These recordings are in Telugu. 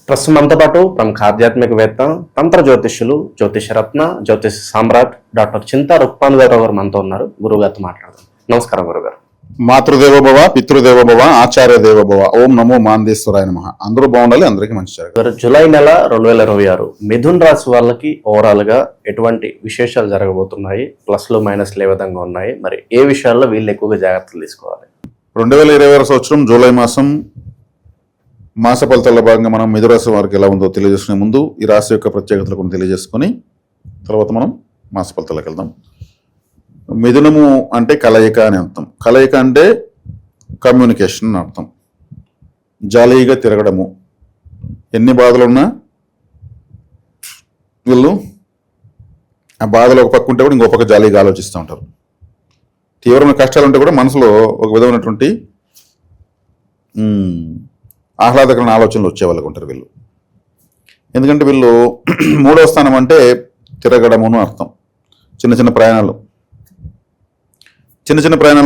ప్రస్తుతం మనతో పాటు ప్రముఖ ఆధ్యాత్మికవేత్త, తంత్ర జ్యోతిష్యులు, జ్యోతిషరత్న, జ్యోతిష సామ్రాట్ డాక్టర్ చింతా రుక్మానుగారావు గారు మనతో ఉన్నారు. గురుగారితో మాట్లాడదాం. నమస్కారం గురుగారు. మాతృదేవోభవ, పితృదేవోభవ, ఆచార్య దేవోభవ. ఓం నమో మాందేశ్వరాయ నమః. అందరూ బాగుండాలి, అందరికీ మంచి జరగాలి. జూలై నెల 2026 మిథున్ రాశి వాళ్ళకి ఓవరాల్ గా ఎటువంటి విశేషాలు జరగబోతున్నాయి? ప్లస్లు మైనస్లు ఏ విధంగా ఉన్నాయి? మరి ఏ విషయాల్లో వీళ్ళు ఎక్కువగా జాగ్రత్తలు తీసుకోవాలి? 2026 సంవత్సరం జూలై మాసం మాస ఫలితాల భాగంగా మనం మిథున రాశి వారికి ఎలా ఉందో తెలియజేసుకునే ముందు ఈ రాశి యొక్క ప్రత్యేకతలు కొన్ని తెలియజేసుకొని తర్వాత మనం మాస ఫలితాలకు వెళ్దాం. మిథునము అంటే కలయిక అని అర్థం. కలయిక అంటే కమ్యూనికేషన్ అని అర్థం. జాలీగా తిరగడము, ఎన్ని బాధలున్నా వీళ్ళు ఆ బాధలు ఒక పక్క ఉంటే కూడా ఇంకో పక్క జాలీగా ఆలోచిస్తూ ఉంటారు. తీవ్రమైన కష్టాలు ఉంటే కూడా మనసులో ఒక విధమైనటువంటి ఆహ్లాదకరమైన ఆలోచనలు వచ్చే వాళ్ళకి ఉంటారు వీళ్ళు. ఎందుకంటే వీళ్ళు మూడవ స్థానం అంటే తిరగడమును అర్థం. చిన్న చిన్న ప్రయాణాలు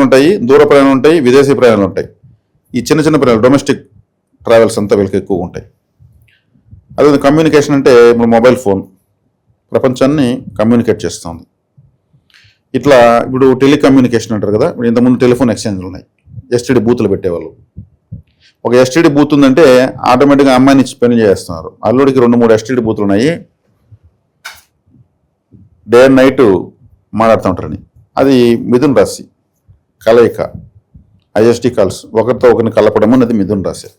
ఉంటాయి, దూర ప్రయాణాలు ఉంటాయి, విదేశీ ప్రయాణాలు ఉంటాయి. ఈ చిన్న చిన్న ప్రయాణాలు డొమెస్టిక్ ట్రావెల్స్ అంతా వీళ్ళకి ఎక్కువగా ఉంటాయి. అదే కమ్యూనికేషన్ అంటే ఇప్పుడు మొబైల్ ఫోన్ ప్రపంచాన్ని కమ్యూనికేట్ చేస్తుంది. ఇట్లా ఇప్పుడు టెలికమ్యూనికేషన్ అంటారు కదా, ఇంతకుముందు టెలిఫోన్ ఎక్స్చేంజ్లు ఉన్నాయి, ఎస్టీడీ బూతులు పెట్టేవాళ్ళు. ఒక ఎస్టీడీ బూత్ ఉందంటే ఆటోమేటిక్గా అమ్మాయిని పెళ్లి చేస్తున్నారు. అల్లుడికి 2-3 ఎస్టీడీ బూతులు ఉన్నాయి, డే అండ్ నైట్ మాట్లాడుతూ ఉంటారని. అది మిథున రాశి కలయిక, ఐఎస్టీ కాల్స్, ఒకరితో ఒకరిని కలపడం అనేది మిథున రాశి.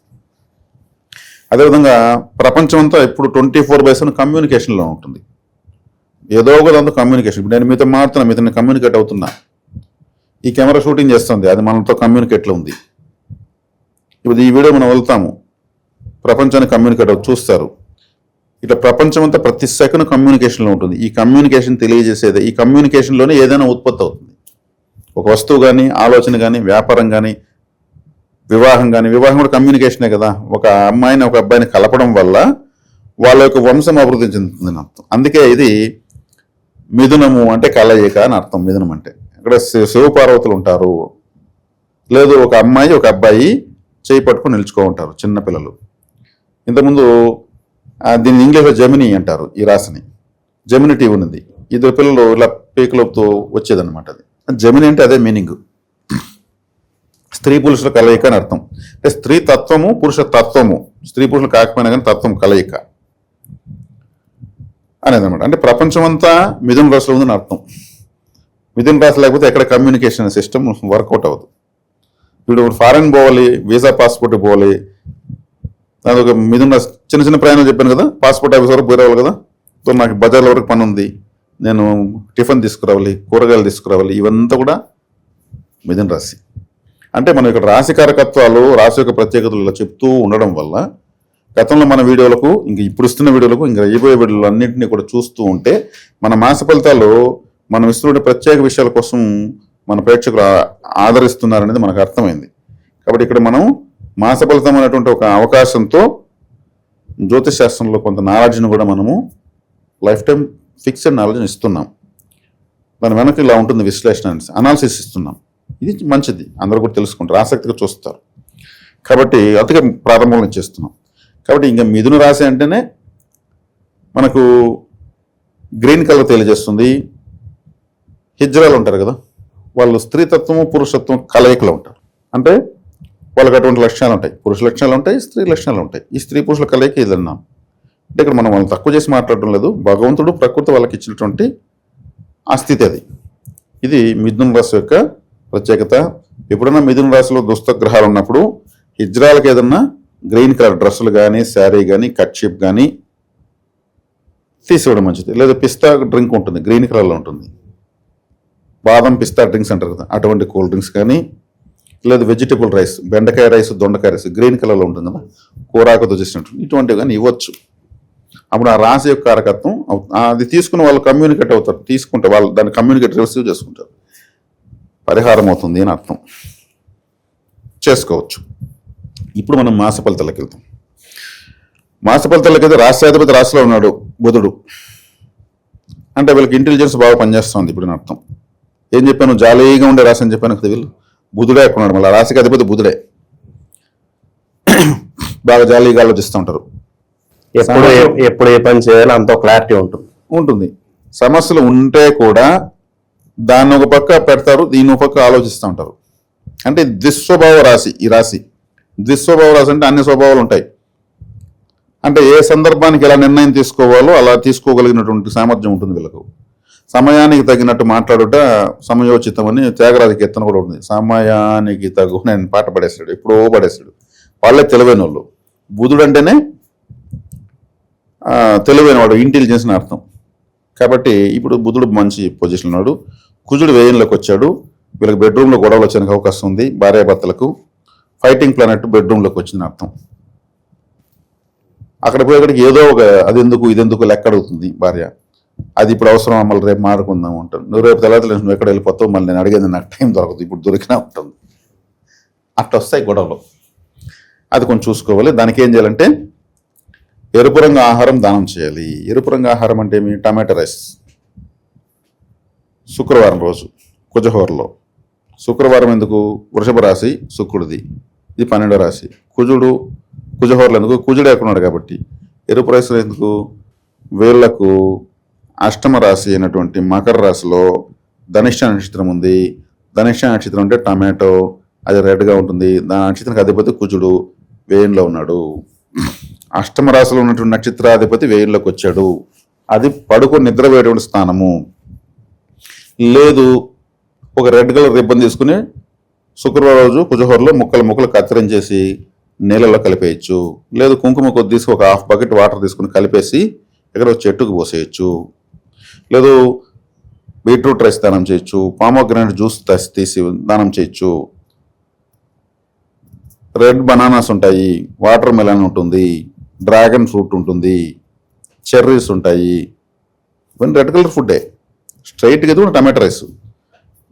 అదేవిధంగా ప్రపంచం అంతా ఇప్పుడు 24/7 కమ్యూనికేషన్లో ఉంటుంది. ఏదో ఒక దాంతో కమ్యూనికేషన్. ఇప్పుడు నేను మీతో మాట్లాడుతున్నా, మీతో కమ్యూనికేట్ అవుతున్నా. ఈ కెమెరా షూటింగ్ చేస్తుంది, అది మనతో కమ్యూనికేట్లో ఉంది. ఇప్పుడు ఈ వీడియో మనం వెళ్తాము, ప్రపంచాన్ని కమ్యూనికేట్ చూస్తారు. ఇట్లా ప్రపంచం అంతా ప్రతి సెకండ్ కమ్యూనికేషన్లో ఉంటుంది. ఈ కమ్యూనికేషన్ తెలియజేసేది, ఈ కమ్యూనికేషన్లోనే ఏదైనా ఉత్పత్తి అవుతుంది. ఒక వస్తువు కానీ, ఆలోచన కానీ, వ్యాపారం కానీ, వివాహం కానీ. వివాహం కూడా కమ్యూనికేషనే కదా. ఒక అమ్మాయిని ఒక అబ్బాయిని కలపడం వల్ల వాళ్ళ యొక్క వంశం అభివృద్ధి చెందుతుందని అర్థం. అందుకే ఇది మిథునము అంటే కలయిక అని అర్థం. మిథునం అంటే ఇక్కడ శివపార్వతులు ఉంటారు, లేదు ఒక అమ్మాయి ఒక అబ్బాయి చేయి పట్టుకుని నిలుచుకో ఉంటారు చిన్నపిల్లలు. ఇంతకుముందు దీన్ని ఇంగ్లీష్లో జెమినీ అంటారు. ఈ రాశిని జెమినీ టీవీ ఉంది. 2 పిల్లలు ఇలా పీకలతో వచ్చేదన్నమాట. అది జెమినీ అంటే అదే మీనింగ్. స్త్రీ పురుషుల కలయిక అని అర్థం. అంటే స్త్రీ తత్వము, పురుష తత్వము, స్త్రీ పురుషులు కాకపోయినా కానీ తత్వం కలయిక అనేది అనమాట. అంటే ప్రపంచం అంతా మిథున రాశిలో ఉందని అర్థం. మిథున రాశి లేకపోతే ఎక్కడ కమ్యూనికేషన్ సిస్టమ్ వర్కౌట్ అవ్వదు. ఇప్పుడు ఫారెన్ పోవాలి, వీసా పాస్పోర్ట్ పోవాలి, అదొక మిథున రాశి. చిన్న చిన్న ప్రయాణం చెప్పాను కదా, పాస్పోర్ట్ ఆఫీస్ వరకు పోయేవాళ్ళు కదా. సో నాకు బజార్ల వరకు పని ఉంది, నేను టిఫిన్ తీసుకురావాలి, కూరగాయలు తీసుకురావాలి, ఇవంతా కూడా మిథున రాశి. అంటే మనం ఇక్కడ రాశి కారకత్వాలు, రాశి యొక్క ప్రత్యేకతలు ఇలా చెప్తూ ఉండడం వల్ల గతంలో మన వీడియోలకు, ఇంకా ఇప్పుడు ఇస్తున్న వీడియోలకు, ఇంకా అయిపోయే వీడియోలు అన్నింటినీ కూడా చూస్తూ ఉంటే మన మాస ఫలితాలు మనం ఇస్తున్న ప్రత్యేక విషయాల కోసం మన ప్రేక్షకులు ఆదరిస్తున్నారనేది మనకు అర్థమైంది. కాబట్టి ఇక్కడ మనం మాస ఫలితం అనేటువంటి ఒక అవకాశంతో జ్యోతిష్ శాస్త్రంలో కొంత నాలెడ్జ్ని కూడా మనము లైఫ్ టైం ఫిక్స్డ్ నాలెడ్జ్ని ఇస్తున్నాం. దాని వెనక ఇలా ఉంటుంది విశ్లేషణ, అనాలిసిస్ ఇస్తున్నాం. ఇది మంచిది, అందరూ కూడా తెలుసుకుంటారు, ఆసక్తిగా చూస్తారు. కాబట్టి అందుకే ప్రారంభంలో చేస్తున్నాం. కాబట్టి ఇంకా మిథున రాశి అంటేనే మనకు గ్రీన్ కలర్ తెలియజేస్తుంది. హిజ్రాలు ఉంటారు కదా, వాళ్ళు స్త్రీతత్వము పురుషత్వం కలయికలో ఉంటారు. అంటే వాళ్ళకి అటువంటి లక్షణాలు ఉంటాయి, పురుష లక్షణాలు ఉంటాయి, స్త్రీ లక్షణాలు ఉంటాయి. ఈ స్త్రీ పురుషుల కలయిక ఇది అన్నాం. అంటే ఇక్కడ మనం వాళ్ళని తక్కువ చేసి మాట్లాడడం లేదు. భగవంతుడు ప్రకృతి వాళ్ళకి ఇచ్చినటువంటి ఆ స్థితి అది. ఇది మిథున రాశి యొక్క ప్రత్యేకత. ఎప్పుడైనా మిథున రాశిలో దుస్తగ్రహాలు ఉన్నప్పుడు హిజ్రాలకు ఏదన్నా గ్రీన్ కలర్ డ్రెస్సులు కానీ, శారీ కానీ, కట్షిప్ కానీ తీసివ్వడం మంచిది. లేదా పిస్తా డ్రింక్ ఉంటుంది, గ్రీన్ కలర్లో ఉంటుంది, బాదం పిస్తా డ్రింక్స్ అంటారు కదా, అటువంటి కూల్ డ్రింక్స్ కానీ, లేదా వెజిటబుల్ రైస్, బెండకాయ రైస్, దొండకాయ రైస్ గ్రీన్ కలర్లో ఉంటుంది కదా, కూరాకుతో చేసినట్టు, ఇటువంటివి కానీ ఇవ్వచ్చు. అప్పుడు ఆ రాశి యొక్క కారకత్వం అది తీసుకుని వాళ్ళు కమ్యూనికేట్ అవుతారు. తీసుకుంటే వాళ్ళు దాన్ని కమ్యూనికేట్ రిసీవ్ చేసుకుంటారు, పరిహారం అవుతుంది అని అర్థం చేసుకోవచ్చు. ఇప్పుడు మనం మాస ఫలితాలకు వెళ్తాం. మాస ఫలితాలకు అయితే రాష్ట్రాధిపతి రాశిలో ఉన్నాడు బుధుడు. అంటే వీళ్ళకి ఇంటెలిజెన్స్ బాగా పనిచేస్తుంది. ఇప్పుడు నేను అర్థం ఏం చెప్పాను, జాలీగా ఉండే రాశి అని చెప్పాను కదా. వీళ్ళు బుధుడే ఎక్కున్నాడు, మళ్ళీ రాశికి అధిపతి బుధుడే. బాగా జాలీగా ఆలోచిస్తూ ఉంటారు. ఎప్పుడు ఏ పని చేయాలో అంత క్లారిటీ ఉంటుంది. ఉంటుంది. సమస్యలు ఉంటే కూడా దాన్ని ఒక పక్క పెడతారు, దీన్ని ఒక పక్క ఆలోచిస్తూ ఉంటారు. అంటే దుస్వభావ రాశి ఈ రాశి. దుస్వభావ రాశి అంటే అన్ని స్వభావాలు ఉంటాయి. అంటే ఏ సందర్భానికి ఎలా నిర్ణయం తీసుకోవాలో అలా తీసుకోగలిగినటువంటి సామర్థ్యం ఉంటుంది వీళ్ళకు. సమయానికి తగినట్టు మాట్లాడుట సమయోచితం అని త్యాగరాజ కీర్తన కూడా ఉంటుంది. సమయానికి తగు నేను పాట పడేస్తాడు, ఎప్పుడో పడేస్తాడు. వాళ్ళే తెలివైన వాళ్ళు. బుధుడు అంటేనే తెలివైన వాడు, ఇంటెలిజెన్స్ అని అర్థం. కాబట్టి ఇప్పుడు బుధుడు మంచి పొజిషన్ ఉన్నాడు. కుజుడు వ్యయంలోకి వచ్చాడు. వీళ్ళకి బెడ్రూమ్లో గొడవలు వచ్చడానికి అవకాశం ఉంది. భార్యాభర్తలకు ఫైటింగ్ ప్లానెట్ బెడ్రూమ్లోకి వచ్చిందని అర్థం. అక్కడ పోయేక్కడికి ఏదో ఒక అదెందుకు ఇదెందుకు లెక్క అడుగుతుంది భార్య. అది ఇప్పుడు అవసరం, మళ్ళీ రేపు మాడుకుందాం అంటాను. నువ్వు రేపు తెల్లవారు నువ్వు ఎక్కడ వెళ్ళిపోతావు, మళ్ళీ నేను అడిగేది నాకు టైం దొరకదు, ఇప్పుడు దొరికినా ఉంటుంది. అట్లా వస్తాయి గొడవలు. అది కొంచెం చూసుకోవాలి. దానికి ఏం చేయాలంటే ఎరుపు రంగు ఆహారం దానం చేయాలి. ఎరుపు రంగు ఆహారం అంటే ఏమి? టమాటా రైస్. శుక్రవారం రోజు కుజహోరలో. శుక్రవారం ఎందుకు? వృషభ రాశి శుక్రుడిది, ఇది 12వ రాశి. కుజహోరలు ఎందుకు? కుజుడు ఎక్కడున్నాడు కాబట్టి. ఎరుపు రైస్ ఎందుకు? వీళ్లకు అష్టమ రాశి అయినటువంటి మకర రాశిలో ధనిష్ట నక్షత్రం ఉంది. ధనిష్ట నక్షత్రం అంటే టమాటో, అది రెడ్గా ఉంటుంది. దాని నక్షత్రానికి అధిపతి కుజుడు వ్యయంలో ఉన్నాడు. అష్టమ రాశిలో ఉన్నటువంటి నక్షత్రాధిపతి వ్యయంలోకి వచ్చాడు. అది పడుకొని నిద్రపోయేటువంటి స్థానము. లేదు ఒక రెడ్ కలర్ రిబ్బన్ తీసుకుని శుక్రవారం రోజు కుజహోరలో ముక్కలు కత్తిరించేసి నీళ్ళలో కలిపేయచ్చు. లేదు కుంకుమ కొద్దిసి ఒక హాఫ్ బకెట్ వాటర్ తీసుకుని కలిపేసి ఎక్కడ చెట్టుకు పోసేయచ్చు. లేదు బీట్రూట్ రైస్ దానం చేయొచ్చు. పామోగ్రానైట్ జ్యూస్ తీసి దానం చేయొచ్చు. రెడ్ బనానాస్ ఉంటాయి, వాటర్ మెలన్ ఉంటుంది, డ్రాగన్ ఫ్రూట్ ఉంటుంది, చెర్రీస్ ఉంటాయి. ఇవన్నీ రెడ్ కలర్ ఫుడ్డే. స్ట్రైట్గా కూడా టమాటా రైస్,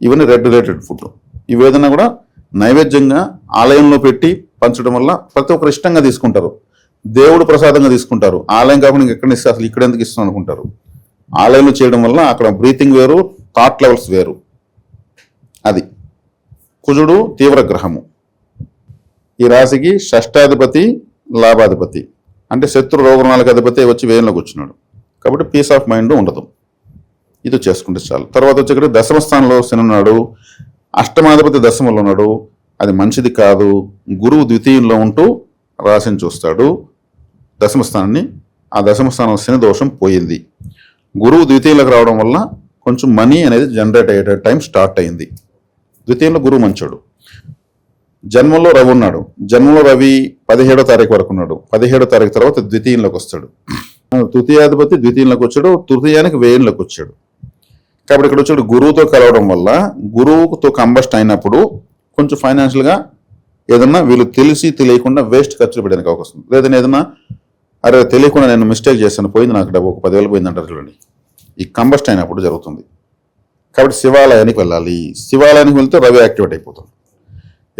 ఇవన్నీ రెడ్ రిలేటెడ్ ఫుడ్. ఇవి ఏదైనా కూడా నైవేద్యంగా ఆలయంలో పెట్టి పంచడం వల్ల ప్రతి ఒక్కరు ఇష్టంగా తీసుకుంటారు. దేవుడు ప్రసాదంగా తీసుకుంటారు. ఆలయం కాకుండా ఇంకెక్కడ ఇస్తే అసలు ఇక్కడ ఎందుకు ఇస్తాం అనుకుంటారు. ఆలయంలో చేయడం వల్ల అక్కడ బ్రీతింగ్ వేరు, థాట్ లెవెల్స్ వేరు. అది కుజుడు తీవ్ర గ్రహము. ఈ రాశికి షష్టాధిపతి లాభాధిపతి, అంటే శత్రు రోగనాలకు అధిపతి వచ్చి వ్యయంలో కూర్చున్నాడు. కాబట్టి పీస్ ఆఫ్ మైండ్ ఉండదు. ఇది చేసుకుంటే చాలు. తర్వాత వచ్చి దశమ స్థానంలో శని ఉన్నాడు. అష్టమాధిపతి దశమంలో ఉన్నాడు. అది మంచిది కాదు. గురువు ద్వితీయంలో ఉంటూ రాశిని చూస్తాడు దశమ స్థానాన్ని. ఆ దశమ స్థానం శని దోషం పోయింది. గురువు ద్వితీయంలోకి రావడం వల్ల కొంచెం మనీ అనేది జనరేట్ అయ్యే టైం స్టార్ట్ అయింది. ద్వితీయంలో గురువు మంచోడు. జన్మంలో రవి ఉన్నాడు. జన్మంలో రవి 17వ తారీఖు వరకు ఉన్నాడు. 17వ తారీఖు తర్వాత ద్వితీయంలోకి వస్తాడు. తృతీయాధిపతి ద్వితీయంలోకి వచ్చాడు, తృతీయానికి వ్యయంలోకి వచ్చాడు. కాబట్టి ఇక్కడ వచ్చాడు గురువుతో కలవడం వల్ల గురువుతో కంబస్ట్ అయినప్పుడు కొంచెం ఫైనాన్షియల్గా ఏదన్నా వీళ్ళు తెలిసి తెలియకుండా వేస్ట్ ఖర్చులు పెట్టడానికి అవకాశం ఉంది. లేదని ఏదన్నా అరే తెలియకుండా నేను మిస్టేక్ చేశాను, పోయింది నాకు డబ్బు, ఒక 10,000 పోయింది అంటారు చూడండి. ఈ కంబస్ట్ అయినప్పుడు జరుగుతుంది. కాబట్టి శివాలయానికి వెళ్ళాలి. శివాలయానికి వెళ్తే రవి యాక్టివేట్ అయిపోతుంది.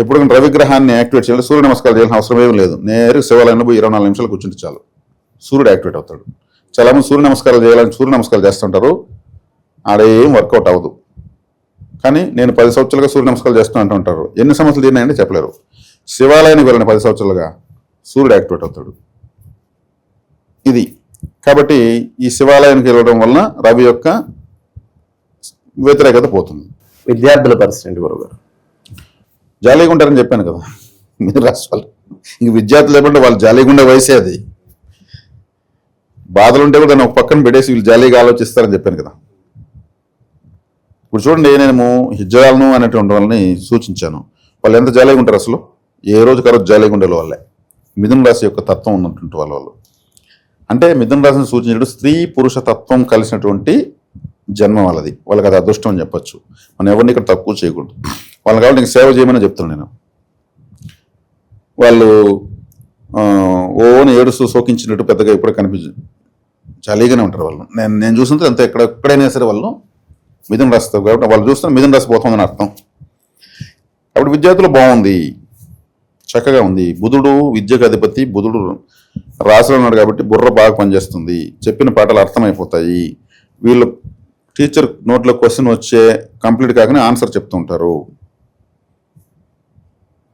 ఎప్పుడైనా రవి గ్రహాన్ని యాక్టివేట్ చేయాలి, సూర్య నమస్కారం చేయాల్సిన అవసరం ఏమీ లేదు. నేరుగా శివాలయంలో పోయి 24 నిమిషాలు కూర్చుంటే చాలు, సూర్యుడు యాక్టివేట్ అవుతాడు. చాలామంది సూర్య నమస్కారాలు చేయాలని సూర్య నమస్కారాలు చేస్తుంటారు, ఆడేం వర్కౌట్ అవ్వదు. కానీ నేను 10 సంవత్సరాలుగా సూర్య నమస్కారాలు చేస్తూ అంటుంటారు. ఎన్ని సమస్యలు తీరినాయంటే చెప్పలేరు. శివాలయానికి వెళ్ళిన 10 సంవత్సరాలుగా సూర్యుడు యాక్టివేట్ అవుతాడు. ఇది కాబట్టి ఈ శివాలయానికి వెళ్ళడం వలన రవి యొక్క వ్యతిరేకత పోతుంది. విద్యార్థుల పరిస్థితి గురుగారు జాలీగా ఉంటారని చెప్పాను కదా, మీరు రాష్ట్రాలు ఇంక విద్యార్థులు లేకుంటే వాళ్ళు జాలీగా ఉండే వయసే అది. బాధలు ఉంటే కూడా దాన్ని ఒక పక్కన పెట్టేసి వీళ్ళు జాలీగా ఆలోచిస్తారని చెప్పాను కదా. ఇప్పుడు చూడండి, నేను హిజ్రాలను అనేటువంటి వాళ్ళని సూచించాను. వాళ్ళు ఎంత జాలీగా ఉంటారు అసలు, ఏ రోజు కరోజు జాలీగా ఉండే వాళ్ళే. మిథున రాశి యొక్క తత్వం ఉన్నటువంటి వాళ్ళు. అంటే మిథున రాశిని సూచించడం స్త్రీ పురుష తత్వం కలిసినటువంటి జన్మ వాళ్ళది. వాళ్ళకి అది అదృష్టం అని చెప్పచ్చు. మనం ఎవరిని ఇక్కడ తక్కువ చేయకూడదు. వాళ్ళని కాబట్టి నీకు సేవ చేయమని చెప్తున్నాను నేను. వాళ్ళు ఓని ఏడుస్తూ శోకించినట్టు పెద్దగా ఎప్పుడు కనిపించదు, జాలీగానే ఉంటారు వాళ్ళు. నేను చూసినంత అంత ఎక్కడైనా సరే వాళ్ళు మిథున రాశితో కాబట్టి వాళ్ళు చూస్తున్న మిథున రాశి పోతుందని అర్థం. అప్పుడు విద్యార్థులు బాగుంది, చక్కగా ఉంది. బుధుడు విద్యకు అధిపతి, బుధుడు రాశిలో ఉన్నాడు కాబట్టి బుర్ర బాగా పనిచేస్తుంది, చెప్పిన పాఠాలు అర్థమైపోతాయి. వీళ్ళు టీచర్ నోట్లో క్వశ్చన్ వచ్చే కంప్లీట్ కాకనే ఆన్సర్ చెప్తూ ఉంటారు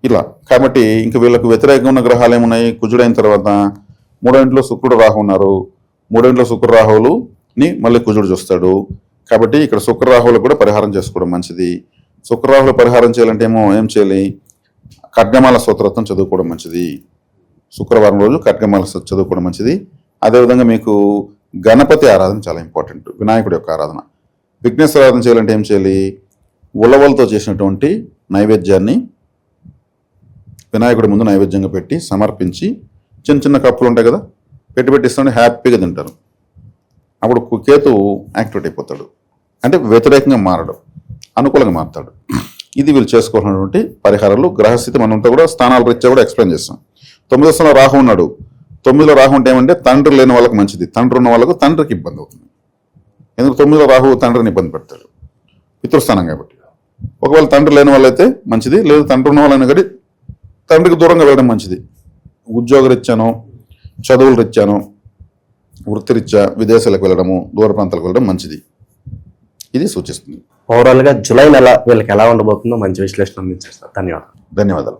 ఇలా. కాబట్టి ఇంకా వీళ్ళకు వ్యతిరేకంగా ఉన్న గ్రహాలు ఏమున్నాయి? కుజుడైన తర్వాత మూడో ఇంట్లో శుక్రుడు రాహు ఉన్నారు. మూడో ఇంట్లో శుక్ర రాహువుని మళ్ళీ కుజుడు చూస్తాడు. కాబట్టి ఇక్కడ శుక్ర రాహువులు కూడా పరిహారం చేసుకోవడం మంచిది. శుక్ర రాహువులు పరిహారం చేయాలంటే ఏం చేయాలి? ఖడ్గమాల స్తోత్రం చదువుకోవడం మంచిది. శుక్రవారం రోజు ఖడ్గమాల చదువుకోవడం మంచిది. అదేవిధంగా మీకు గణపతి ఆరాధన చాలా ఇంపార్టెంట్, వినాయకుడి యొక్క ఆరాధన. విఘ్నేశ్వర ఆరాధన చేయాలంటే ఏం చేయాలి? ఉలవలతో చేసినటువంటి నైవేద్యాన్ని వినాయకుడి ముందు నైవేద్యంగా పెట్టి సమర్పించి, చిన్న చిన్న కప్పులు ఉంటాయి కదా, పెట్టిస్తుంటే హ్యాపీగా తింటారు. అప్పుడు కేతు యాక్టివేట్ అయిపోతాడు, అంటే వ్యతిరేకంగా మారడు, అనుకూలంగా మారుతాడు. ఇది వీళ్ళు చేసుకోవాల్సినటువంటి పరిహారాలు. గ్రహస్థితి మనంతా కూడా స్థానాల రీత్యా కూడా ఎక్స్ప్లెయిన్ చేస్తాం. 9వ స్థానంలో రాహు ఉన్నాడు. 9లో రాహు ఉంటే ఏమంటే తండ్రి లేని వాళ్ళకి మంచిది, తండ్రి ఉన్న వాళ్ళకు తండ్రికి ఇబ్బంది అవుతుంది. ఎందుకంటే 9లో రాహు తండ్రిని ఇబ్బంది పెడతాడు, పితృస్థానం కాబట్టి. ఒకవేళ తండ్రి లేని వాళ్ళైతే మంచిది, లేదు తండ్రి ఉన్న వాళ్ళైనా కానీ తండ్రికి దూరంగా వెళ్ళడం మంచిది. ఉద్యోగరీత్యానో, చదువుల రీత్యానో, వృత్తిరీత్యా విదేశాలకు వెళ్ళడము, దూర ప్రాంతాలకు వెళ్ళడం మంచిది. ఇది సూచిస్తుంది. ఓవరాల్ గా జూలై నెల వీళ్ళకి ఎలా ఉండబోతుందో మంచి విశ్లేషణ అందించారు సార్. ధన్యవాదాలు. ధన్యవాదాలు.